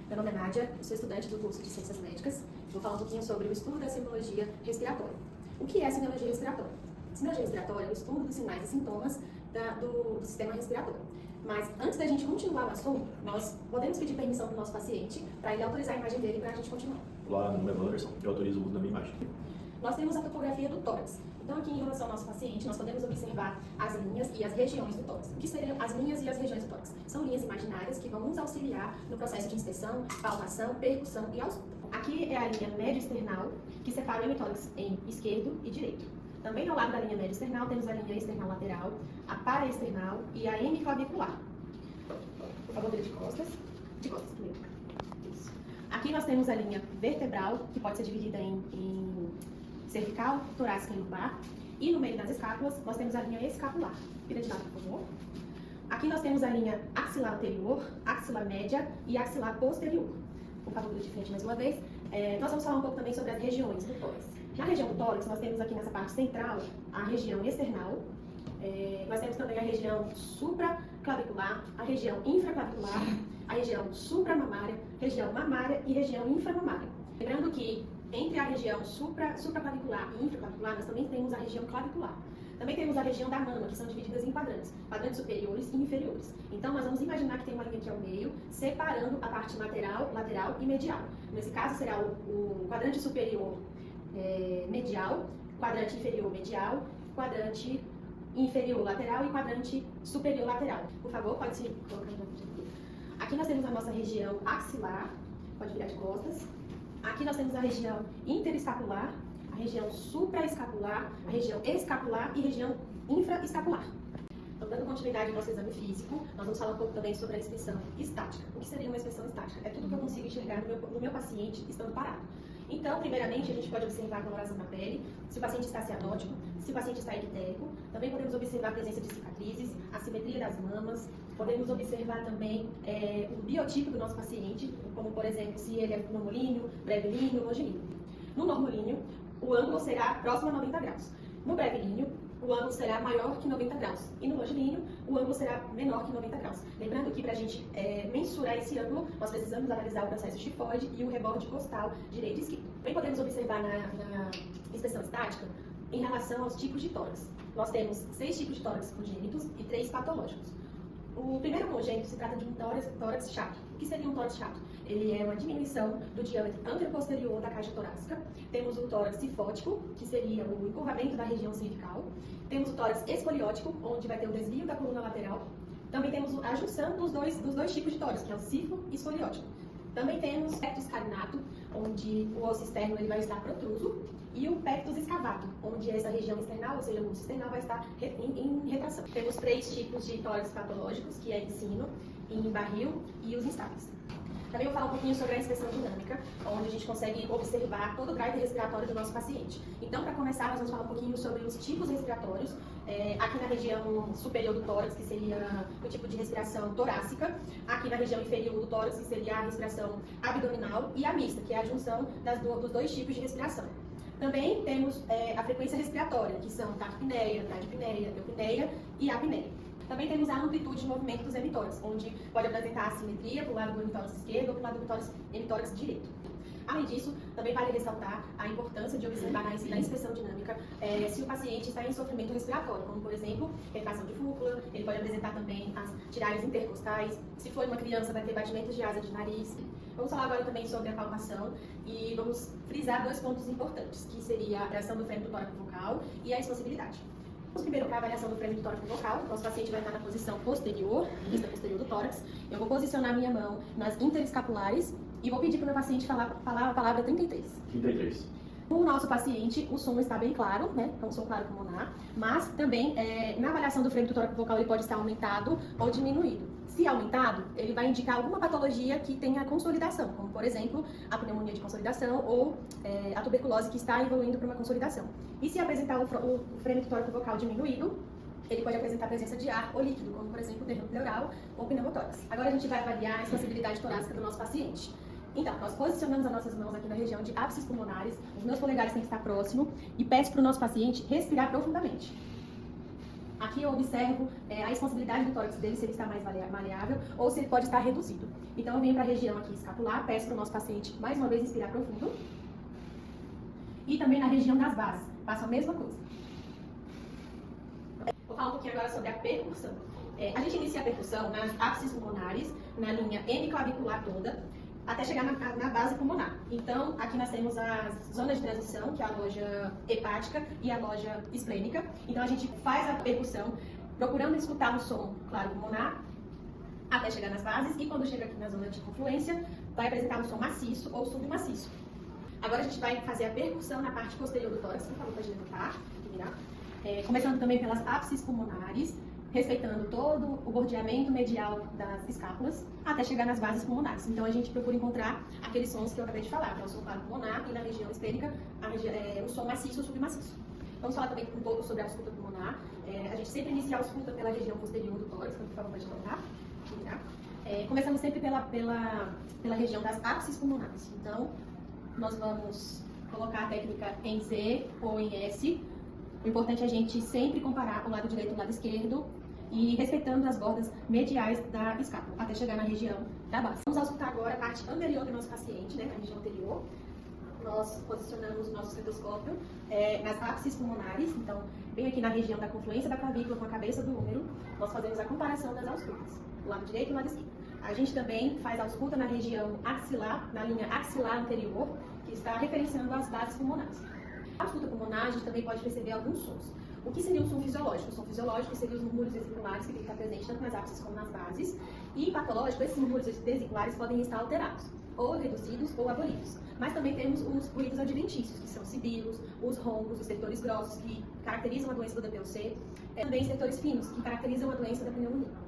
Meu nome é Nádia, eu sou estudante do curso de Ciências Médicas. Vou falar um pouquinho sobre o estudo da semiologia respiratória. O que é a semiologia respiratória? Semiologia respiratória é o estudo dos sinais e sintomas do sistema respiratório. Mas antes da gente continuar o assunto, nós podemos pedir permissão para o nosso paciente para ele autorizar a imagem dele para a gente continuar. Olá, meu nome é Wanderson, eu autorizo o uso da minha imagem. Nós temos a topografia do tórax. Então, aqui em relação ao nosso paciente, nós podemos observar as linhas e as regiões do tórax. O que seriam as linhas e as regiões do tórax? São linhas imaginárias que vão nos auxiliar no processo de inspeção, palpação, percussão e ausculta. Aqui é a linha médio-external, que separa o hemitórax em esquerdo e direito. Também ao lado da linha médio-external, temos a linha external lateral, a paraexternal e a hemiclavicular. Por favor, vira de costas. De costas primeiro. Isso. Aqui nós temos a linha vertebral, que pode ser dividida em cervical, torácica e lombar. E no meio das escápulas, nós temos a linha escapular. Vira de lado, por favor. Aqui nós temos a linha axilar anterior, axilar média e axilar posterior. Por favor, vira de frente mais uma vez. Nós vamos falar um pouco também sobre as regiões do tórax. Na região do tórax, nós temos aqui nessa parte central a região external. Nós temos também a região supraclavicular, a região infraclavicular, a região supramamária, região mamária e região inframamária. Lembrando que entre a região supraclavicular e infraclavicular, nós também temos a região clavicular. Também temos a região da mama, que são divididas em quadrantes superiores e inferiores. Então, nós vamos imaginar que tem uma linha aqui ao meio, separando a parte lateral e medial. Nesse caso, será o quadrante superior medial, quadrante inferior medial, quadrante inferior lateral e quadrante superior lateral. Por favor, pode se colocar na frente aqui. Aqui nós temos a nossa região axilar, pode virar de costas. Aqui nós temos a região interescapular, a região supraescapular, a região escapular e a região infraescapular. Então, dando continuidade ao nosso exame físico, nós vamos falar um pouco também sobre a inspeção estática. O que seria uma inspeção estática? É tudo que eu consigo enxergar no meu paciente estando parado. Então, primeiramente, a gente pode observar a coloração da pele, se o paciente está cianótico, se o paciente está ectérico. Também podemos observar a presença de cicatrizes, a simetria das mamas. Podemos observar também o biotipo do nosso paciente, como, por exemplo, se ele é normolíneo, brevilíneo ou longilíneo. No normolíneo, o ângulo será próximo a 90 graus. No brevilíneo, o ângulo será maior que 90 graus. E no longilíneo, o ângulo será menor que 90 graus. Lembrando que para a gente mensurar esse ângulo, nós precisamos analisar o processo tifoide e o reborde costal direito e esquerdo. Também podemos observar na inspeção estática em relação aos tipos de tórax. Nós temos 6 tipos de tórax congênitos e 3 patológicos. O primeiro congênito se trata de um tórax chato. O que seria um tórax chato? Ele é uma diminuição do diâmetro anteroposterior da caixa torácica. Temos o tórax cifótico, que seria o encurvamento da região cervical. Temos o tórax escoliótico, onde vai ter o desvio da coluna lateral. Também temos a junção dos dois tipos de tórax, que é o cifo e escoliótico. Também temos o pectus carinato, onde o osso externo ele vai estar protruso, e o pectus escavato, onde essa região external, ou seja, o osso external, vai estar em retração. Temos 3 tipos de tórax patológicos, que é em sino, em barril e os instáveis. Também vou falar um pouquinho sobre a inspeção dinâmica, onde a gente consegue observar todo o drive respiratório do nosso paciente. Então, para começar, nós vamos falar um pouquinho sobre os tipos respiratórios. Aqui na região superior do tórax, que seria o tipo de respiração torácica. Aqui na região inferior do tórax, que seria a respiração abdominal. E a mista, que é a junção dos 2 tipos de respiração. Também temos a frequência respiratória, que são taquipneia, bradipneia, eupneia e apneia. Também temos a amplitude de movimento dos hemitórax, onde pode apresentar assimetria para o lado do hemitórax esquerdo ou para o lado do hemitórax direito. Além disso, também vale ressaltar a importância de observar na inspeção dinâmica se o paciente está em sofrimento respiratório, como, por exemplo, retração de fúcula, ele pode apresentar também as tirárias intercostais, se for uma criança vai ter batimentos de asa de nariz. Vamos falar agora também sobre a palpação e vamos frisar 2 pontos importantes, que seria a avaliação do frênio do tórax vocal e a expansibilidade. Vamos primeiro para a avaliação do frênio do tórax vocal. Nosso paciente vai estar na posição posterior, vista posterior do tórax. Eu vou posicionar minha mão nas interescapulares e vou pedir para o meu paciente falar a palavra 33. 33. No nosso paciente, o som está bem claro, né? É um som claro pulmonar, mas também na avaliação do frênio do tórax vocal ele pode estar aumentado ou diminuído. Se aumentado, ele vai indicar alguma patologia que tenha consolidação, como por exemplo, a pneumonia de consolidação ou a tuberculose que está evoluindo para uma consolidação. E se apresentar o frênio do tórax vocal diminuído, ele pode apresentar presença de ar ou líquido, como por exemplo, derrame pleural ou pneumotórax. Agora a gente vai avaliar a expansibilidade torácica do nosso paciente. Então, nós posicionamos as nossas mãos aqui na região de ápices pulmonares, os meus polegares têm que estar próximo e peço para o nosso paciente respirar profundamente. Aqui eu observo a expansibilidade do tórax dele, se ele está mais maleável ou se ele pode estar reduzido. Então eu venho para a região aqui escapular, peço para o nosso paciente mais uma vez inspirar profundo. E também na região das bases, faço a mesma coisa. Vou falar um pouquinho agora sobre a percussão. A gente inicia a percussão nas ápices pulmonares, na linha hemiclavicular toda, até chegar na base pulmonar. Então, aqui nós temos as zonas de transição, que é a loja hepática e a loja esplênica. Então, a gente faz a percussão procurando escutar o som, claro, pulmonar, até chegar nas bases. E quando chega aqui na zona de confluência, vai apresentar um som maciço ou submaciço. Agora, a gente vai fazer a percussão na parte posterior do tórax. Por favor, pode levantar, virar. Começando também pelas ápices pulmonares, respeitando todo o bordeamento medial das escápulas, até chegar nas bases pulmonares. Então, a gente procura encontrar aqueles sons que eu acabei de falar, que é o som claro pulmonar e na região esplênica, o som maciço ou submaciço. Vamos falar também um pouco sobre a ausculta pulmonar. A gente sempre inicia a ausculta pela região posterior do tórax, então, por favor, pode levantar, virar. Começamos sempre pela região das ápices pulmonares. Então, nós vamos colocar a técnica em Z ou em S. O importante é a gente sempre comparar o lado direito e o lado esquerdo e respeitando as bordas mediais da escápula, até chegar na região da base. Vamos auscultar agora a parte anterior do nosso paciente, né, a região anterior. Nós posicionamos o nosso estetoscópio nas ápices pulmonares, então, bem aqui na região da confluência da clavícula com a cabeça do úmero, nós fazemos a comparação das auscultas, o lado direito e o lado esquerdo. A gente também faz a ausculta na região axilar, na linha axilar anterior, que está referenciando as bases pulmonares. Na ausculta pulmonar, a gente também pode perceber alguns sons. O que seria um som fisiológico? O som fisiológico seria os murmúrios vesiculares, que tem que estar presente tanto nas ápices como nas bases. E patológico, esses murmúrios vesiculares podem estar alterados, ou reduzidos ou abolidos. Mas também temos os ruídos adventícios, que são sibilos, os roncos, os stertores grossos, que caracterizam a doença do DPOC, também stertores finos, que caracterizam a doença da pneumonia.